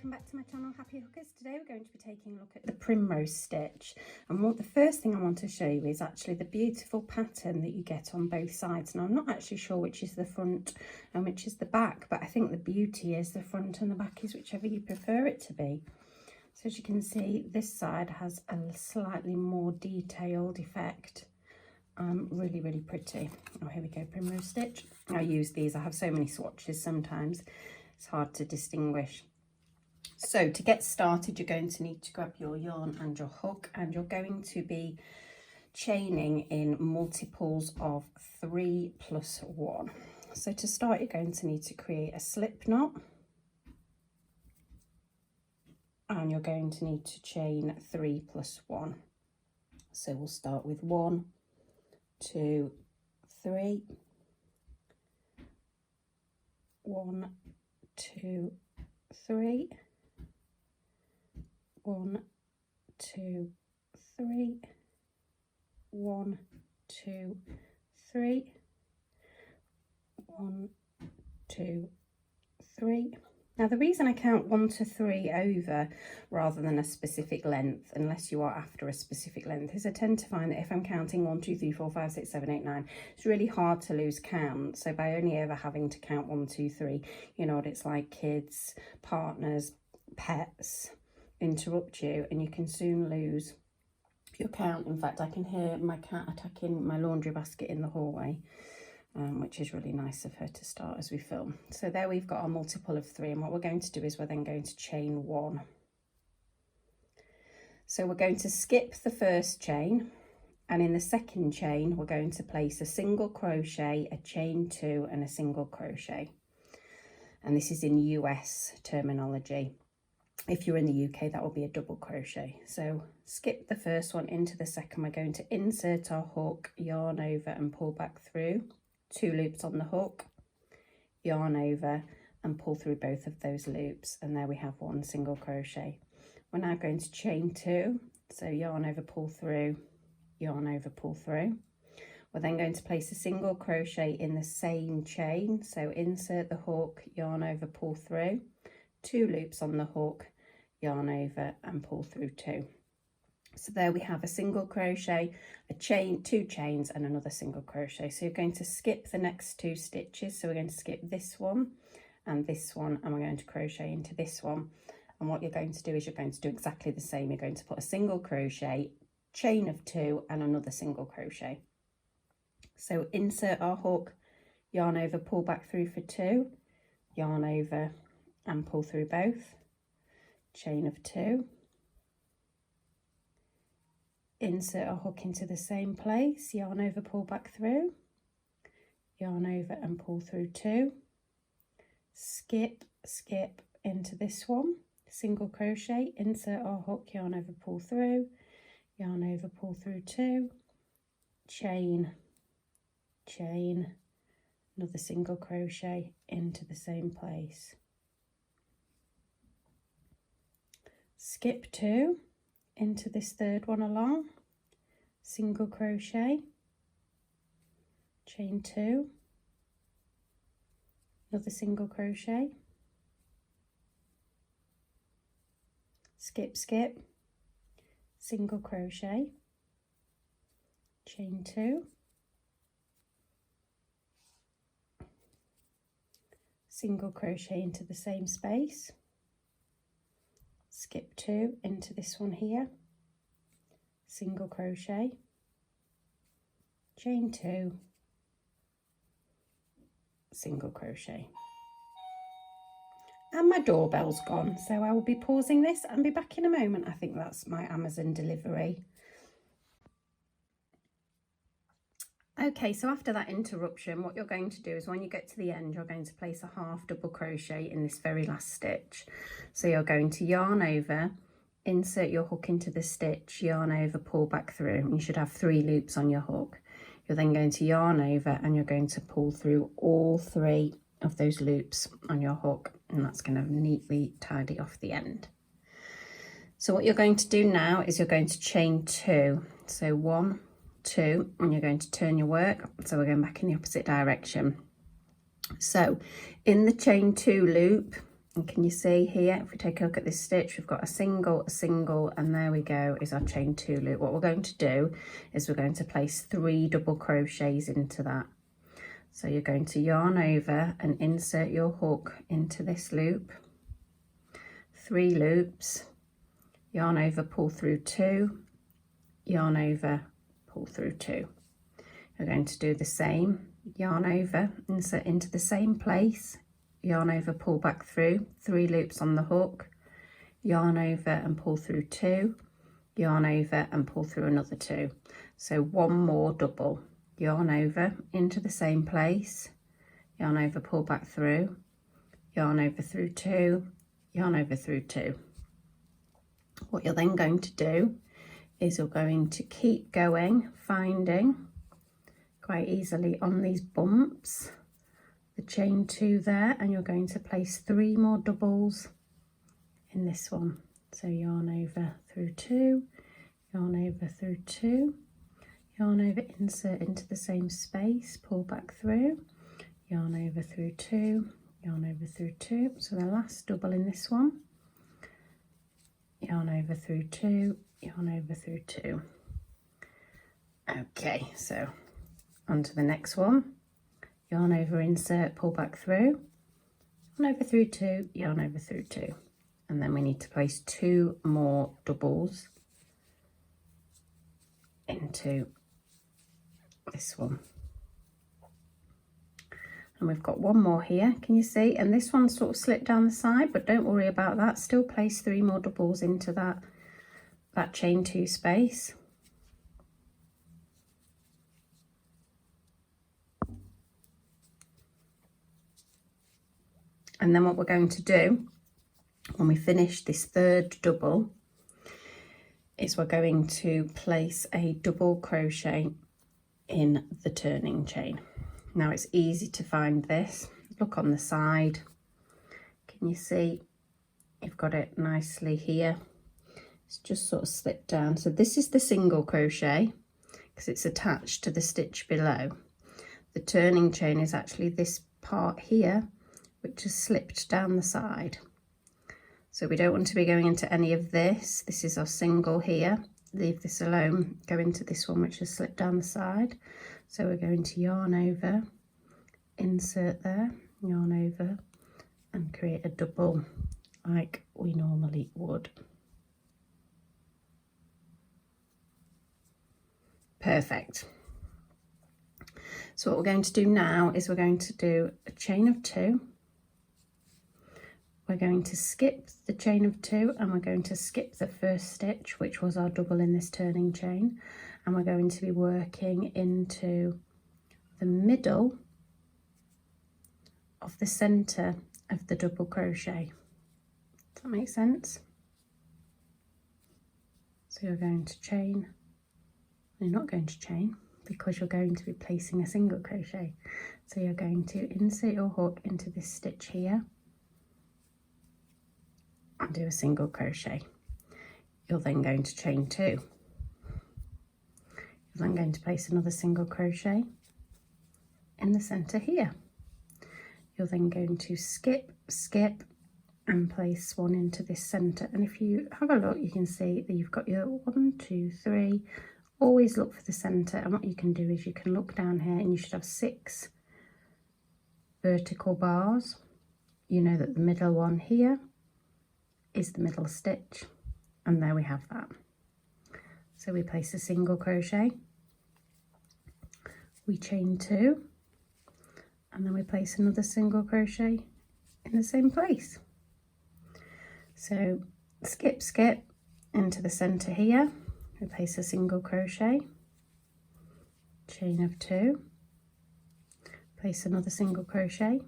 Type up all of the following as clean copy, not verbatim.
welcome back to my channel, Happy Hookers. Today we're going to be taking a look at the primrose stitch, and the first thing I want to show you is actually the beautiful pattern that you get on both sides. Now I'm not actually sure which is the front and which is the back, but I think the beauty is the front and the back is whichever you prefer it to be. So as you can see, this side has a slightly more detailed effect. Really pretty. Oh, here we go, primrose stitch. I use these, I have so many swatches sometimes it's hard to distinguish. So to get started, you're going to need to grab your yarn and your hook, and you're going to be chaining in multiples of 3 plus 1. So to start, you're going to need to create a slip knot, and you're going to need to chain 3 plus 1. So we'll start with 1, 2, 3, 1, 2, 3, 1, 2, 3, 1, 2, 3, 1, 2, 3. Now the reason I count 1 to 3 over rather than a specific length, unless you are after a specific length, is I tend to find that if I'm counting 1, 2, 3, 4, 5, 6, 7, 8, 9, it's really hard to lose count. So by only ever having to count 1, 2, 3, you know what it's like, kids, partners, pets interrupt you and you can soon lose your count. In fact, I can hear my cat attacking my laundry basket in the hallway. Which is really nice of her to start as we film. So there we've got our multiple of 3, and what we're going to do is we're then going to chain 1. So we're going to skip the first chain, and in the second chain we're going to place a single crochet, a chain 2 and a single crochet. And this is in US terminology. If you're in the UK, that will be a double crochet. So skip the first one into the second. We're going to insert our hook, yarn over and pull back through. 2 loops on the hook, yarn over and pull through both of those loops, and there we have 1 single crochet. We're now going to chain 2, so yarn over, pull through, yarn over, pull through. We're then going to place a single crochet in the same chain, so insert the hook, yarn over, pull through, 2 loops on the hook, yarn over and pull through 2. So there we have a single crochet, a chain, 2 chains and another single crochet. So you're going to skip the next 2 stitches. So we're going to skip this one, and we're going to crochet into this one. And what you're going to do is you're going to do exactly the same. You're going to put a single crochet, chain of 2 and another single crochet. So insert our hook, yarn over, pull back through for 2, yarn over and pull through both, chain of 2. Insert our hook into the same place, yarn over, pull back through, yarn over and pull through 2, skip into this one, single crochet, insert our hook, yarn over, pull through, yarn over, pull through 2, chain, another single crochet into the same place, skip 2 into this third one along, single crochet, chain 2, another single crochet, skip, single crochet, chain 2, single crochet into the same space, skip 2 into this one here, single crochet, chain 2, single crochet. And my doorbell's gone, so I will be pausing this and be back in a moment. I think that's my Amazon delivery. Okay, so after that interruption, what you're going to do is when you get to the end, you're going to place a half double crochet in this very last stitch. So you're going to yarn over, insert your hook into the stitch, yarn over, pull back through. You should have 3 loops on your hook. You're then going to yarn over and you're going to pull through all 3 of those loops on your hook, and that's going to neatly tidy off the end. So what you're going to do now is you're going to chain 2. So 1, 2, and you're going to turn your work, so we're going back in the opposite direction. So in the chain 2 loop, And can you see here, if we take a look at this stitch, we've got a single, and there we go, is our chain 2 loop. What we're going to do is we're going to place 3 double crochets into that. So you're going to yarn over and insert your hook into this loop, 3 loops, yarn over, pull through 2, yarn over, pull through 2. You're going to do the same, yarn over, insert into the same place, yarn over, pull back through, 3 loops on the hook, yarn over and pull through 2, yarn over and pull through another 2. So 1 more double, yarn over into the same place, yarn over, pull back through, yarn over through 2, yarn over through 2. What you're then going to do is you're going to keep going, finding quite easily on these bumps the chain 2 there, and you're going to place 3 more doubles in this one. So yarn over through 2, yarn over through 2, yarn over, insert into the same space, pull back through, yarn over through 2, yarn over through 2. So the last double in this one, yarn over through 2, yarn over through 2. Okay, so on to the next one. Yarn over, insert, pull back through, yarn over through 2, yarn over through 2. And then we need to place 2 more doubles into this one. And we've got 1 more here, can you see? And this one sort of slipped down the side, but don't worry about that. Still place 3 more doubles into that chain 2 space. And then what we're going to do when we finish this 3rd double is we're going to place a double crochet in the turning chain. Now it's easy to find this. Look on the side. Can you see? You've got it nicely here. It's just sort of slipped down. So this is the single crochet because it's attached to the stitch below. The turning chain is actually this part here, which has slipped down the side. So we don't want to be going into any of this. This is our single here. Leave this alone, go into this one which has slipped down the side. So we're going to yarn over, insert there, yarn over, and create a double like we normally would. Perfect. So what we're going to do now is we're going to do a chain of 2. We're going to skip the chain of 2 and we're going to skip the first stitch, which was our double in this turning chain, and we're going to be working into the middle of the center of the double crochet. Does that make sense? So you're going to chain, you're not going to chain because you're going to be placing a single crochet. So you're going to insert your hook into this stitch here and do a single crochet. You're then going to chain 2. You're then going to place another single crochet in the center here. You're then going to skip and place 1 into this center. And if you have a look, you can see that you've got your 1, 2, 3. Always look for the center, and what you can do is you can look down here and you should have 6 vertical bars. You know that the middle one here is the middle stitch, and there we have that. So we place a single crochet, we chain 2, and then we place another single crochet in the same place. So skip into the center here, we place a single crochet, chain of 2, place another single crochet,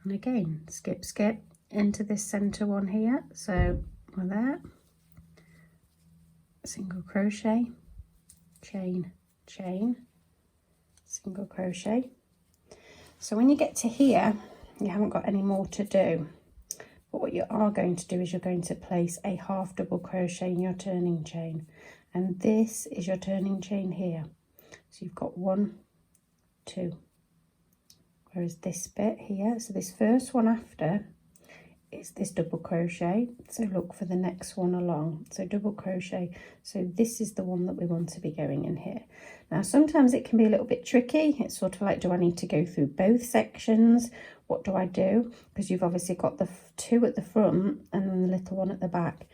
and again skip into this center one here. So we're there, single crochet, chain, single crochet. So when you get to here, you haven't got any more to do, but what you are going to do is you're going to place a half double crochet in your turning chain, and this is your turning chain here. So you've got 1, 2 whereas this bit here, so this first one after is this double crochet, so look for the next one along, so double crochet, so this is the one that we want to be going in here. Now sometimes it can be a little bit tricky, it's sort of like, do I need to go through both sections, what do I do, because you've obviously got the two at the front and then the little one at the back.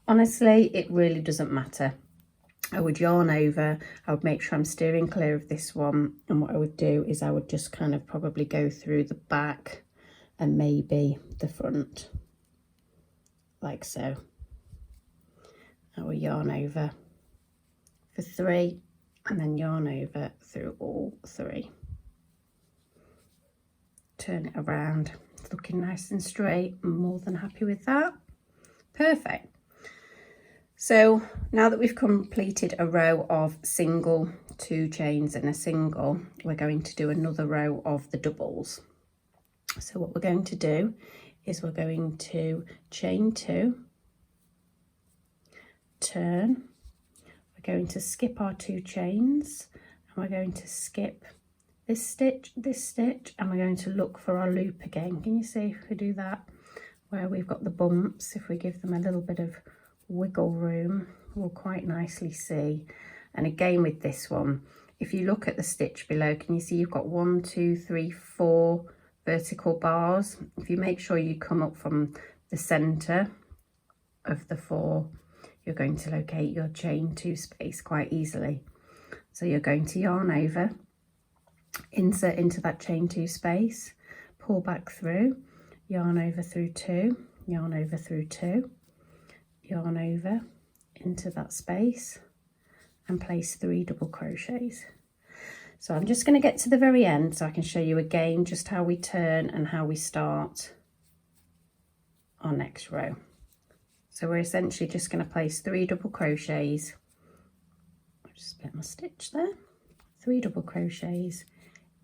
Honestly, it really doesn't matter. I would yarn over, I would make sure I'm steering clear of this one, and what I would do is I would just kind of probably go through the back and maybe the front, like so. I will yarn over for 3 and then yarn over through all 3. Turn it around, it's looking nice and straight. I'm more than happy with that. Perfect. So now that we've completed a row of single, 2 chains and a single, we're going to do another row of the doubles. So what we're going to do is we're going to chain 2, turn, we're going to skip our 2 chains, and we're going to skip this stitch, and we're going to look for our loop again. Can you see if we do that, where we've got the bumps, if we give them a little bit of wiggle room, we'll quite nicely see. And again with this one, if you look at the stitch below, can you see you've got 1, 2, 3, 4 vertical bars. If you make sure you come up from the center of the 4, you're going to locate your chain 2 space quite easily. So you're going to yarn over, insert into that chain 2 space, pull back through, yarn over through 2, yarn over through 2, yarn over into that space and place 3 double crochets. So I'm just going to get to the very end so I can show you again just how we turn and how we start our next row. So we're essentially just going to place 3 double crochets. I'll just split my stitch there. 3 double crochets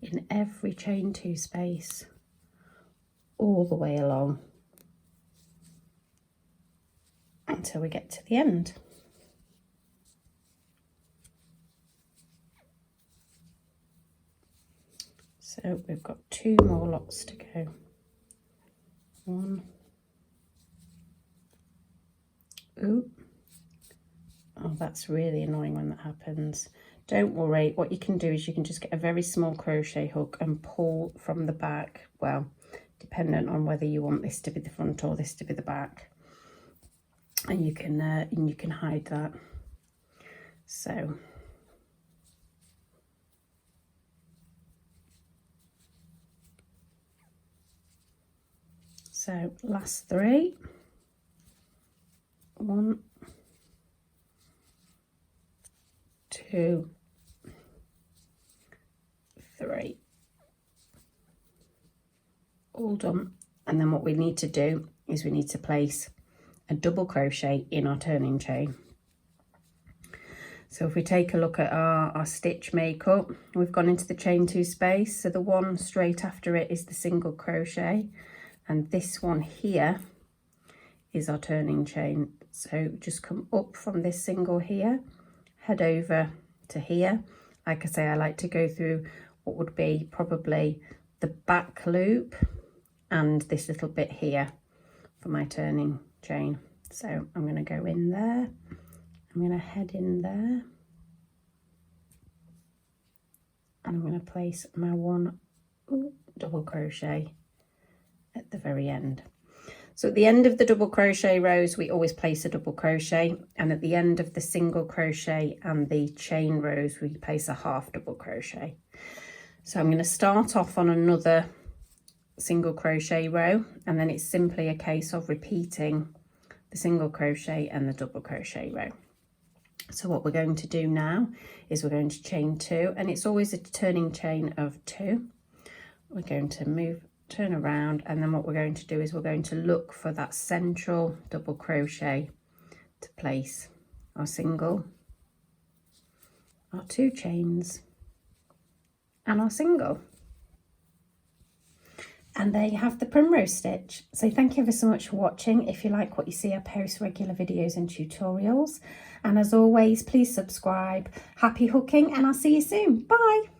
in every chain 2 space all the way along until we get to the end. So we've got 2 more lots to go. 1. Ooh. Oh, that's really annoying when that happens. Don't worry, what you can do is you can just get a very small crochet hook and pull from the back, well, dependent on whether you want this to be the front or this to be the back. And you can hide that. So last 3. 1, 2, 3. All done. And then what we need to do is we need to place a double crochet in our turning chain. So if we take a look at our stitch makeup, we've gone into the chain 2 space. So the one straight after it is the single crochet, and this one here is our turning chain. So just come up from this single here, head over to here. Like I say, I like to go through what would be probably the back loop and this little bit here for my turning chain. So I'm going to go in there, I'm going to head in there, and I'm going to place my 1 double crochet at the very end. So at the end of the double crochet rows, we always place a double crochet, and at the end of the single crochet and the chain rows, we place a half double crochet. So I'm going to start off on another single crochet row, and then it's simply a case of repeating the single crochet and the double crochet row. So what we're going to do now is we're going to chain 2, and it's always a turning chain of 2. We're going to turn around, and then what we're going to do is we're going to look for that central double crochet to place our single, our 2 chains and our single. And there you have the primrose stitch. So thank you ever so much for watching. If you like what you see, I post regular videos and tutorials. And as always, please subscribe. Happy hooking, and I'll see you soon. Bye.